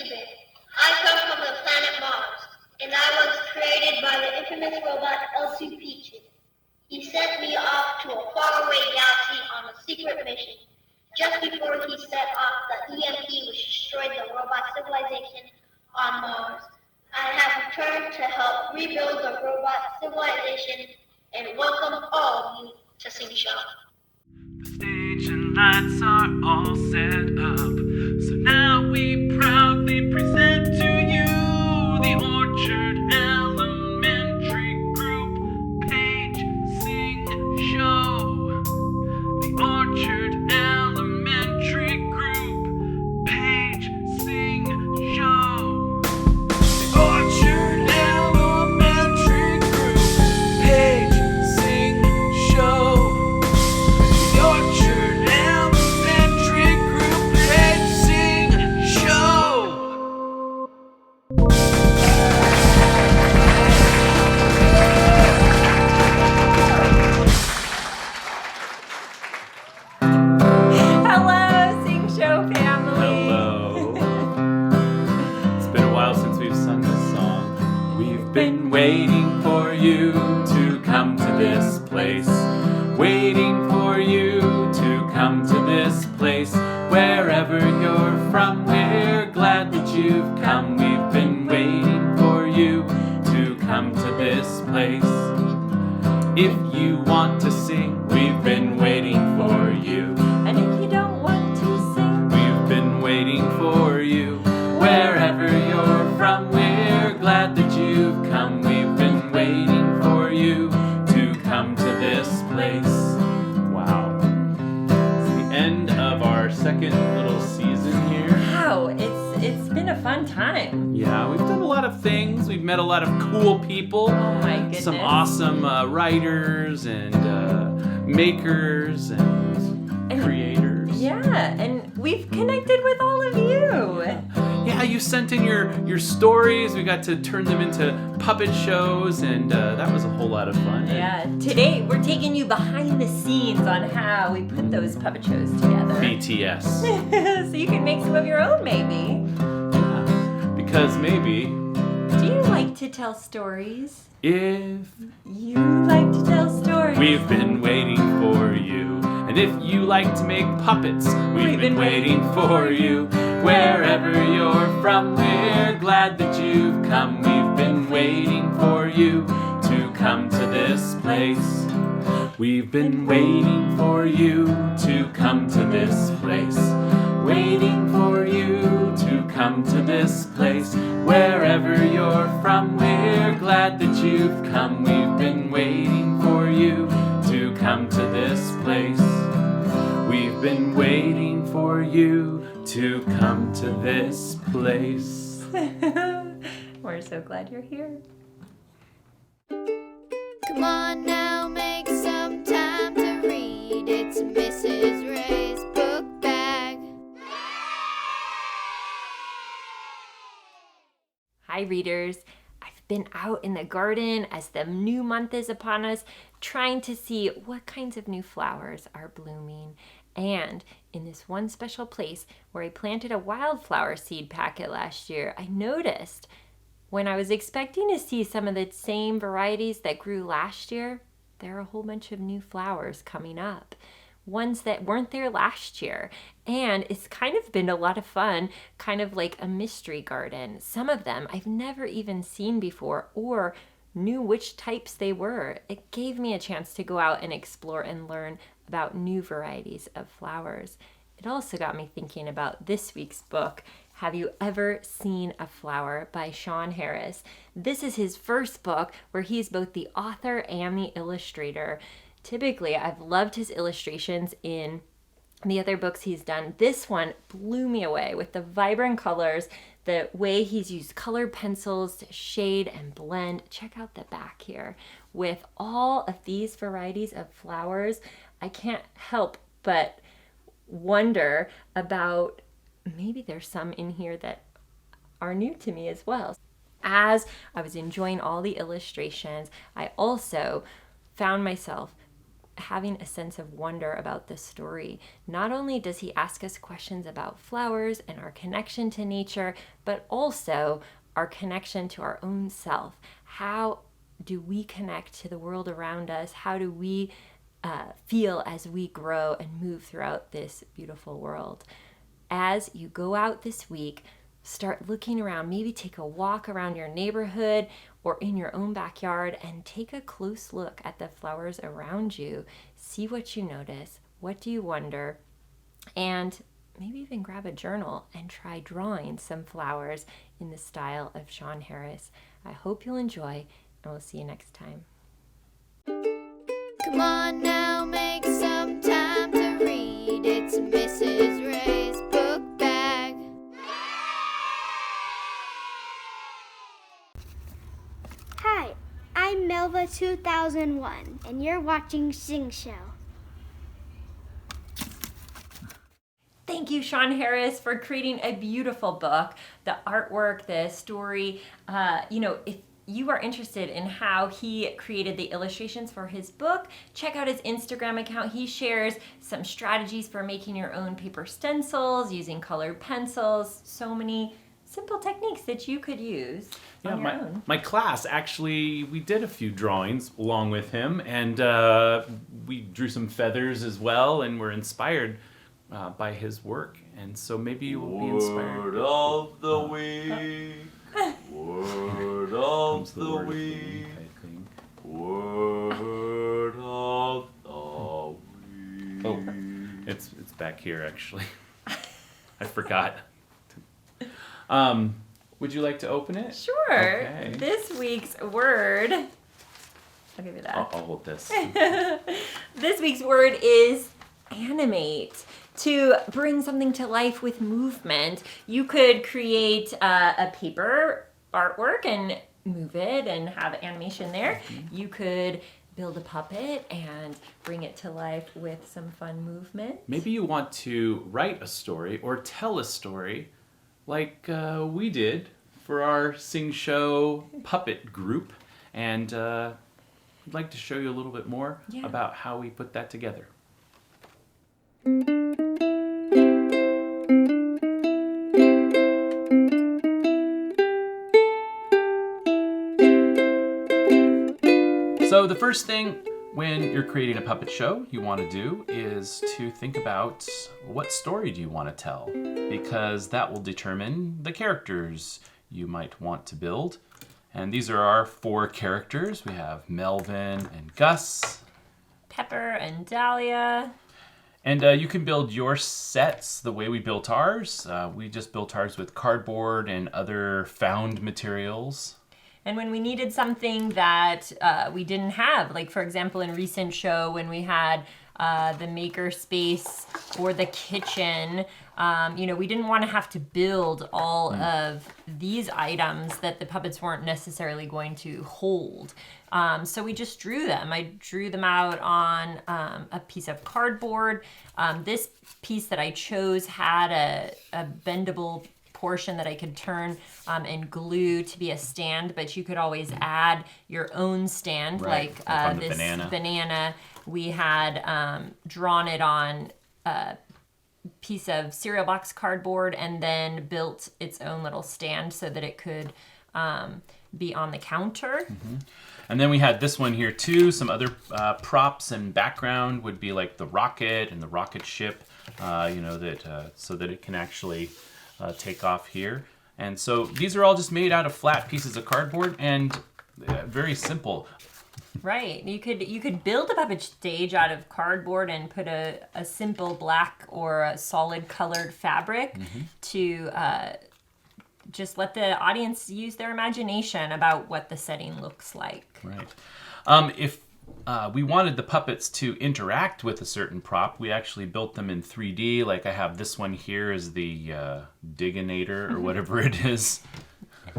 Troupe. I come from the planet Mars, and I was created by the infamous robot L2P2. He sent me off to a faraway galaxy on a secret mission. Just before he set off, the EMP which destroyed the robot civilization on Mars. I have returned to help rebuild the robot civilization and welcome all of you to Sing Shawn. The stage and lights are all set up, so now we proudly present to you the Orchard Elementary Group Page Sing Show. The Orchard Elementary Group Page Sing Show. The Orchard Elementary Group Page Sing Show. The Orchard Elementary Group Page Sing Show. Hello, Sing Show family. Hello. It's been a while since we've sung this song. We've been waiting for you to come to this place. Waiting for you to come to this place. Wherever you're from, we're glad that you've come. We've been waiting for you to come to this place. If you want to sing, we've been waiting for you. And if you don't want to sing, We've been waiting for you. Wherever you're from, we're glad that you've come. We've been waiting for you to come to this place. Wow. It's the end of our second little season here. wow, it's been a fun time. Yeah, we've done a lot of things. We've met a lot of cool people. Oh my goodness. Some awesome writers and makers and creators. Yeah, and we've connected with all of you. Yeah, you sent in your stories. We got to turn them into puppet shows, and that was a whole lot of fun. Yeah, today we're taking you behind the scenes on how we put those puppet shows together. BTS. So you can make some of your own, maybe. Yeah, because maybe Do you like to tell stories? if You like to tell stories. we've been waiting for you, and if you like to make puppets, we've been waiting for you. Wherever you're from, we're glad that you've come. We've been waiting for you to come to this place. We've been waiting for you to come to this place. Waiting for you to come to this place. Wherever you're from, we're glad that you've come. We've been waiting for you to come to this place. We've been waiting for you to come to this place. We're so glad you're here. Come on now, make some time to read. It's Mrs. Ray's book bag. Hi, readers. I've been out in the garden as the new month is upon us, trying to see what kinds of new flowers are blooming. And in this one special place where I planted a wildflower seed packet last year, I noticed when I was expecting to see some of the same varieties that grew last year, there are a whole bunch of new flowers coming up. Ones that weren't there last year. And it's kind of been a lot of fun, kind of like a mystery garden. Some of them I've never even seen before or knew which types they were. It gave me a chance to go out and explore and learn about new varieties of flowers. It also got me thinking about this week's book, Have You Ever Seen a Flower by Shawn Harris. This is his first book where he's both the author and the illustrator. Typically, I've loved his illustrations in the other books he's done. This one blew me away with the vibrant colors, the way he's used colored pencils to shade and blend. Check out the back here. With all of these varieties of flowers, I can't help but wonder about maybe there's some in here that are new to me as well. As I was enjoying all the illustrations, I also found myself having a sense of wonder about the story. Not only does he ask us questions about flowers and our connection to nature, but also our connection to our own self. How do we connect to the world around us? How do we feel as we grow and move throughout this beautiful world? As you go out this week, start looking around. Maybe take a walk around your neighborhood or in your own backyard and take a close look at the flowers around you. See what you notice. What do you wonder? And maybe even grab a journal and try drawing some flowers in the style of Shawn Harris. I hope you'll enjoy, and we'll see you next time. Come on now, make some time to read. It's Mrs. Ray's book bag. Hi, I'm Melva 2001, and you're watching Sing Show. Thank you, Shawn Harris, for creating a beautiful book. The artwork, the story, if you are interested in how he created the illustrations for his book, check out his Instagram account. He shares some strategies for making your own paper stencils, using colored pencils, so many simple techniques that you could use on your own. My class, actually, we did a few drawings along with him, and we drew some feathers as well, and were inspired by his work. And so maybe you will be inspired. Word of the week. Word of the week. Word of the week. Oh, it's back here, actually. I forgot. Would you like to open it? Sure. Okay. This week's word, I'll give you that. I'll hold this. This week's word is animate. To bring something to life with movement. You could create a paper artwork and move it and have animation there. Mm-hmm. You could build a puppet and bring it to life with some fun movement. Maybe you want to write a story or tell a story like we did for our Sing Show puppet group. And I'd like to show you a little bit more about how we put that together. So the first thing when you're creating a puppet show you want to do is to think about what story do you want to tell, because that will determine the characters you might want to build. And these are our 4 characters. We have Melvin and Gus, Pepper and Dahlia. And you can build your sets the way we built ours. We just built ours with cardboard and other found materials. And when we needed something that we didn't have, like for example in recent show when we had the maker space for the kitchen, we didn't want to have to build all of these items that the puppets weren't necessarily going to hold. So we just drew them. I drew them out on a piece of cardboard. This piece that I chose had a bendable portion that I could turn and glue to be a stand, but you could always add your own stand, right. like this banana. We had drawn it on a piece of cereal box cardboard and then built its own little stand so that it could be on the counter. Mm-hmm. And then we had this one here too. Some other props and background would be like the rocket and the rocket ship, so that it can actually take off here. And so these are all just made out of flat pieces of cardboard and very simple. Right. You could build a puppet stage out of cardboard and put a simple black or a solid colored fabric to just let the audience use their imagination about what the setting looks like. Right. If we wanted the puppets to interact with a certain prop, we actually built them in 3D. Like I have this one here is the Diginator or whatever it is.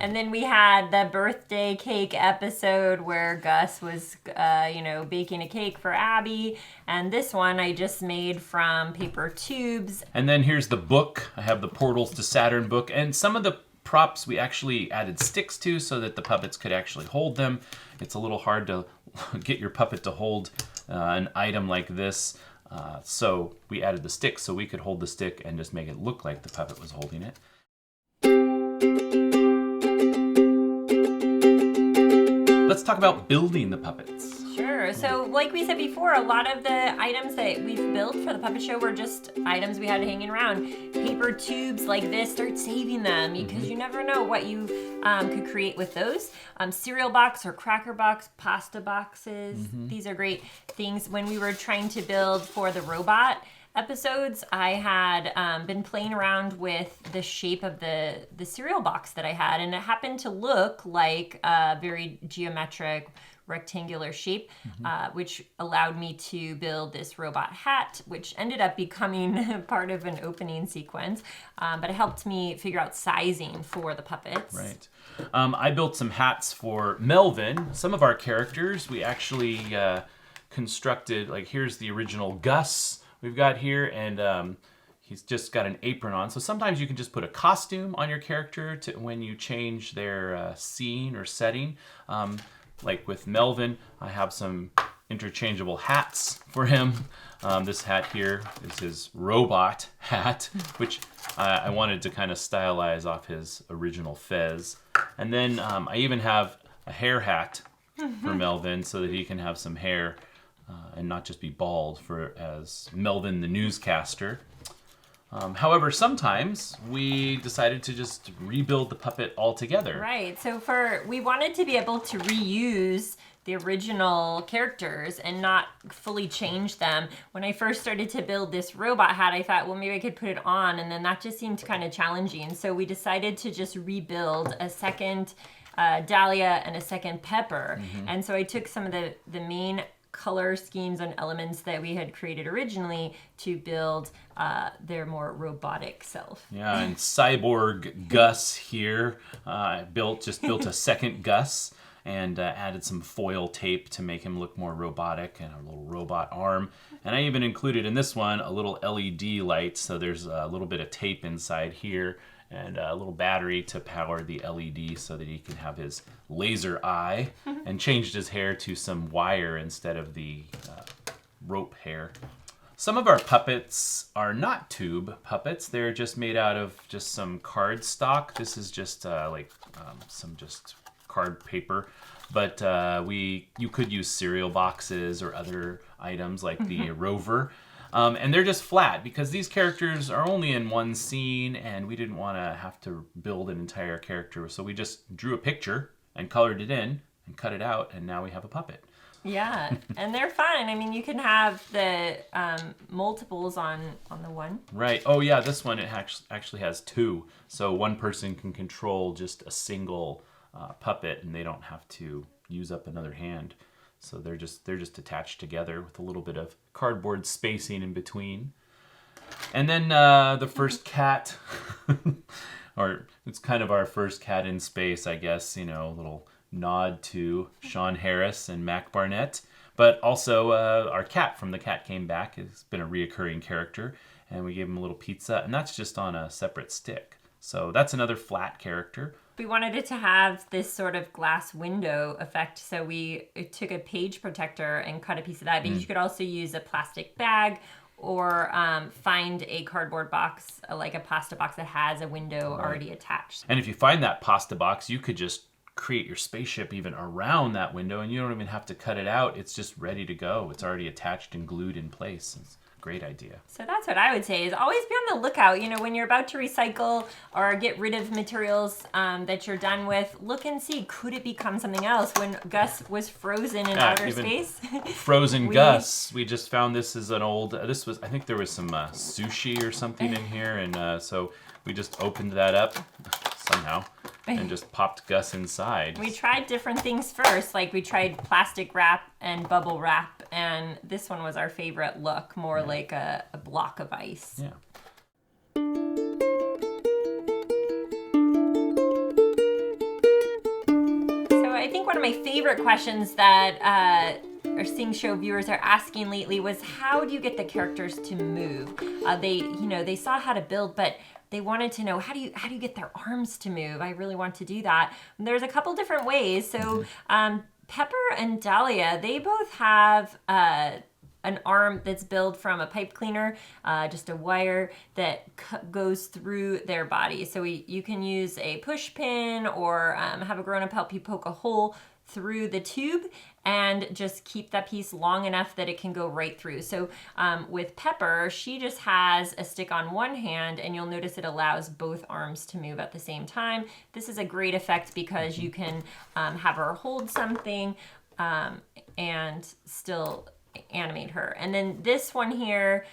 And then we had the birthday cake episode where Gus was, baking a cake for Abby. And this one I just made from paper tubes. And then here's the book. I have the Portals to Saturn book. And some of the props we actually added sticks to so that the puppets could actually hold them. It's a little hard to get your puppet to hold an item like this. So we added the stick so we could hold the stick and just make it look like the puppet was holding it. Let's talk about building the puppets. Sure. So like we said before, a lot of the items that we've built for the puppet show were just items we had hanging around. Paper tubes like this, start saving them because you never know what you could create with those. Cereal box or cracker box, pasta boxes. These are great things. When we were trying to build for the robot episodes, I had been playing around with the shape of the cereal box that I had, and it happened to look like a very geometric rectangular shape, which allowed me to build this robot hat, which ended up becoming part of an opening sequence, but it helped me figure out sizing for the puppets. Right. I built some hats for Melvin. Some of our characters we actually constructed, like here's the original Gus we've got here, and he's just got an apron on. So sometimes you can just put a costume on your character to when you change their scene or setting. Like with Melvin, I have some interchangeable hats for him. This hat here is his robot hat, which I wanted to kind of stylize off his original fez. And then I even have a hair hat for Melvin so that he can have some hair and not just be bald as Melvin the newscaster. However, sometimes we decided to just rebuild the puppet altogether. Right. So we wanted to be able to reuse the original characters and not fully change them. When I first started to build this robot hat, I thought, well, maybe I could put it on, and then that just seemed kind of challenging. So we decided to just rebuild a second Dahlia and a second Pepper. And so I took some of the main color schemes and elements that we had created originally to build their more robotic self. Yeah, and cyborg Gus here, built a second Gus and added some foil tape to make him look more robotic and a little robot arm. And I even included in this one a little LED light, so there's a little bit of tape inside here and a little battery to power the LED so that he can have his laser eye, and changed his hair to some wire instead of the rope hair. Some of our puppets are not tube puppets. They're just made out of just some card stock. This is just some just card paper. But you could use cereal boxes or other items like the Rover. And they're just flat because these characters are only in one scene and we didn't want to have to build an entire character. So we just drew a picture and colored it in and cut it out, and now we have a puppet. Yeah, and they're fun. I mean, you can have the multiples on the one. Right. Oh yeah, this one it actually has two. So one person can control just a single puppet and they don't have to use up another hand. So they're just attached together with a little bit of cardboard spacing in between. And then the first cat, or it's kind of our first cat in space, I guess, a little nod to Shawn Harris and Mac Barnett. But also our cat from The Cat Came Back has been a reoccurring character, and we gave him a little pizza, and that's just on a separate stick. So that's another flat character. We wanted it to have this sort of glass window effect, so we took a page protector and cut a piece of that. But you could also use a plastic bag or find a cardboard box, like a pasta box that has a window already attached. And if you find that pasta box, you could just create your spaceship even around that window, and you don't even have to cut it out. It's just ready to go. It's already attached and glued in place. It's a great idea. So that's what I would say, is always be on the lookout. When you're about to recycle or get rid of materials that you're done with, look and see, could it become something else? When Gus was frozen in outer space. Frozen Gus. We just found this as an old, I think there was some sushi or something in here, and so we just opened that up somehow and just popped Gus inside. We tried different things first, like we tried plastic wrap and bubble wrap, and this one was our favorite look, more like a block of ice. Yeah. So I think one of my favorite questions that our Sing Show viewers are asking lately was, how do you get the characters to move? They saw how to build, but they wanted to know, how do you get their arms to move? I really want to do that. And there's a couple different ways. So Pepper and Dahlia, they both have an arm that's built from a pipe cleaner, just a wire that goes through their body. So you can use a push pin or have a grown-up help you poke a hole through the tube and just keep that piece long enough that it can go right through. So with Pepper, she just has a stick on one hand, and you'll notice it allows both arms to move at the same time. This is a great effect because you can have her hold something and still animate her. And then this one here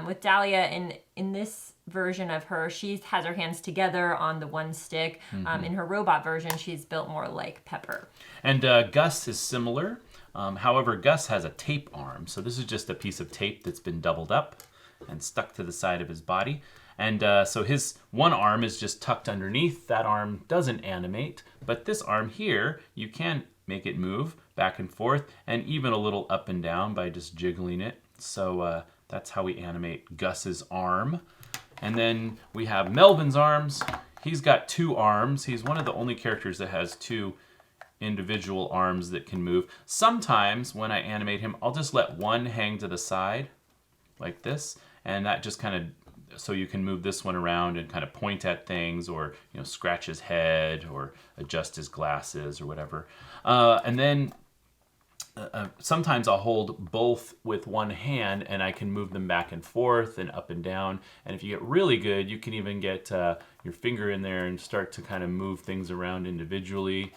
with Dahlia, in this version of her, she has her hands together on the one stick. In her robot version, she's built more like Pepper. And Gus is similar. However, Gus has a tape arm. So this is just a piece of tape that's been doubled up and stuck to the side of his body. And so his one arm is just tucked underneath. That arm doesn't animate. But this arm here, you can make it move back and forth and even a little up and down by just jiggling it. So that's how we animate Gus's arm. And then we have Melvin's arms. He's got two arms. He's one of the only characters that has two individual arms that can move. Sometimes when I animate him, I'll just let one hang to the side like this, and that just kind of, so you can move this one around and kind of point at things, or scratch his head or adjust his glasses or whatever. And then sometimes I'll hold both with one hand, and I can move them back and forth and up and down. And if you get really good, you can even get your finger in there and start to kind of move things around individually.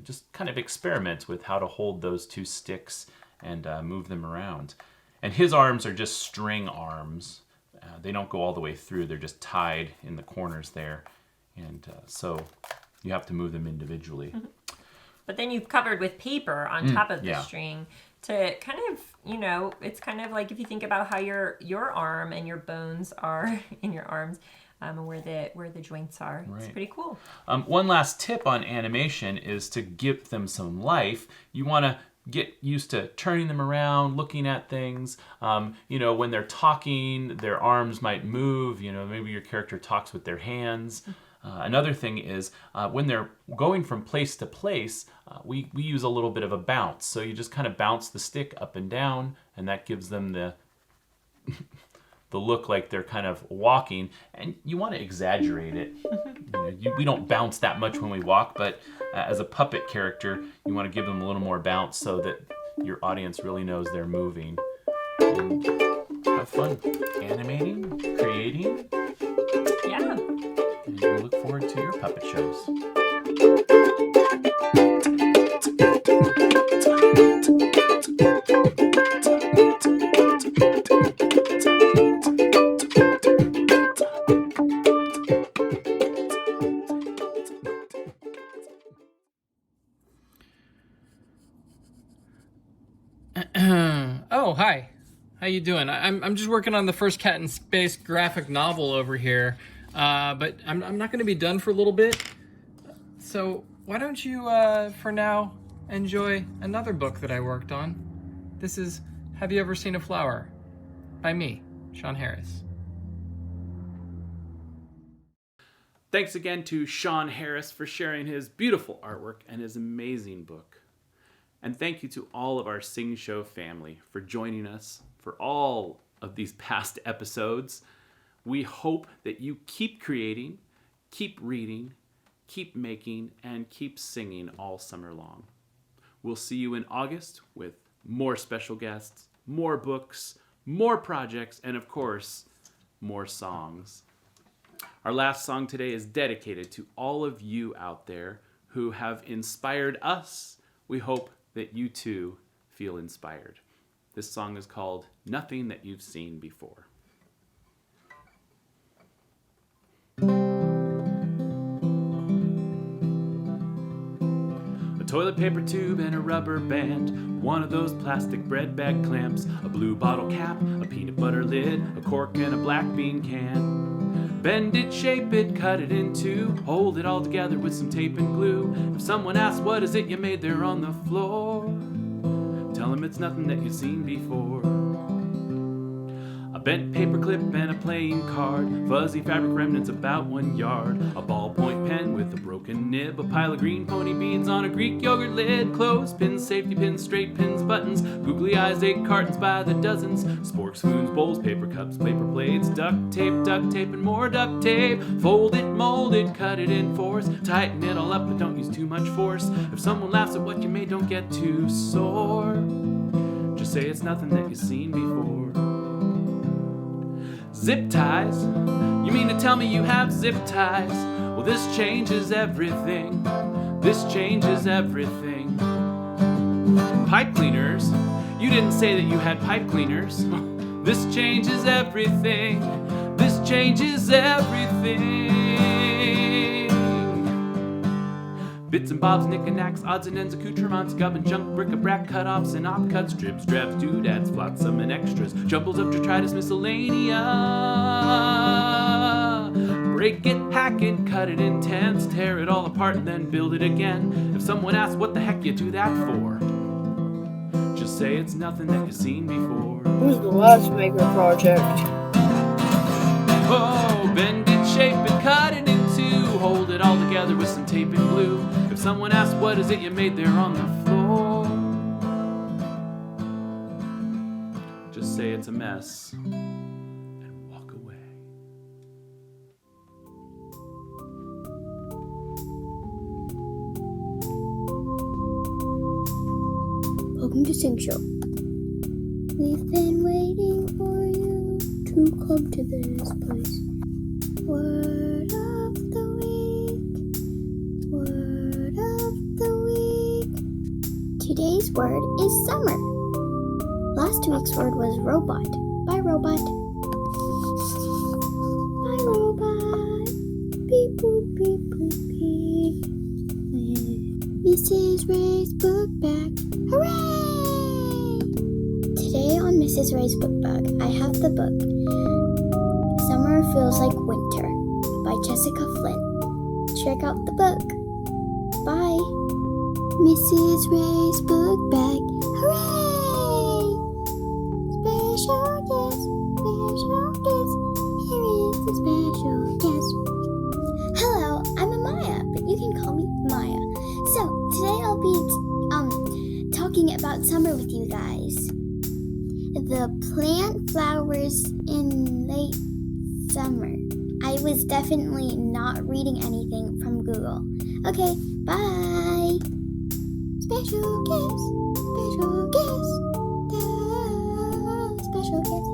Just kind of experiment with how to hold those two sticks and move them around. And his arms are just string arms. They don't go all the way through. They're just tied in the corners there. And so you have to move them individually. But then you've covered with paper on top of the string to kind of, it's kind of like if you think about how your arm and your bones are in your arms, where the joints are. Right. It's pretty cool. One last tip on animation is to give them some life. You want to get used to turning them around, looking at things. When they're talking, their arms might move. Maybe your character talks with their hands. Another thing is when they're going from place to place, we use a little bit of a bounce. So you just kind of bounce the stick up and down, and that gives them the look like they're kind of walking. And you want to exaggerate it. We don't bounce that much when we walk, but as a puppet character, you want to give them a little more bounce so that your audience really knows they're moving. And have fun animating, creating. Yeah. And we look forward to your puppet shows. Oh, hi. How you doing? I'm just working on the first Cat in Space graphic novel over here, but I'm not going to be done for a little bit. So why don't you, for now, enjoy another book that I worked on. This is Have You Ever Seen a Flower? By me, Shawn Harris. Thanks again to Shawn Harris for sharing his beautiful artwork and his amazing book. And thank you to all of our Sing Show family for joining us for all of these past episodes. We hope that you keep creating, keep reading, keep making, and keep singing all summer long. We'll see you in August with more special guests, more books, more projects, and of course, more songs. Our last song today is dedicated to all of you out there who have inspired us. We hope that you too feel inspired. This song is called Nothing That You've Seen Before. A toilet paper tube and a rubber band, one of those plastic bread bag clamps, a blue bottle cap, a peanut butter lid, a cork and a black bean can. Bend it, shape it, cut it in two, hold it all together with some tape and glue. If someone asks what is it you made there on the floor, tell them it's nothing that you've seen before. A bent paper clip and a playing card, fuzzy fabric remnants about 1 yard, a ballpoint pen with a broken nib, a pile of green pony beans on a Greek yogurt lid, clothespins, safety pins, straight pins, buttons, googly eyes, egg cartons by the dozens, sporks, spoons, bowls, paper cups, paper plates, duct tape, and more duct tape. Fold it, mold it, cut it in fours, tighten it all up, but don't use too much force. If someone laughs at what you made, don't get too sore. Just say it's nothing that you've seen before. Zip ties? You mean to tell me you have zip ties? Well, this changes everything. This changes everything. Pipe cleaners? You didn't say that you had pipe cleaners. This changes everything. This changes everything. Bits and bobs, knickknacks, odds and ends, accoutrements, gum and junk, bric-a-brac, cut-offs and op-cuts, strips, drabs, doodads, flotsam and extras, jumbles of detritus, miscellanea. Break it, hack it, cut it in tens, tear it all apart and then build it again. If someone asks what the heck you do that for, just say it's nothing that you've seen before. Who's the last maker project? Oh, bend it, shape it, cut it in two, hold it all together with some tape and glue. If someone asks what is it you made there on the floor, just say it's a mess and walk away. Welcome to Sing Show. We've been waiting for you to come to this place. Word of the week. Word of the week. Today's word is summer. Last week's word was robot. Bye, robot. Bye, robot. Beep, boop, beep, boop, beep. Mrs. Ray's book bag. Hooray! Today on Mrs. Ray's book bag, I have the book Summer Feels Like Winter by Jessica Flynn. Check out the book. Bye. Mrs. Ray's book bag. Hooray! Special guest, special guest. Here is the special guest. Hello, I'm Amaya, but you can call me Maya. So, today I'll be talking about summer with you guys. The plant flowers in late summer. I was definitely not reading anything from Google. Okay, bye. Special guest, special guest, special guest.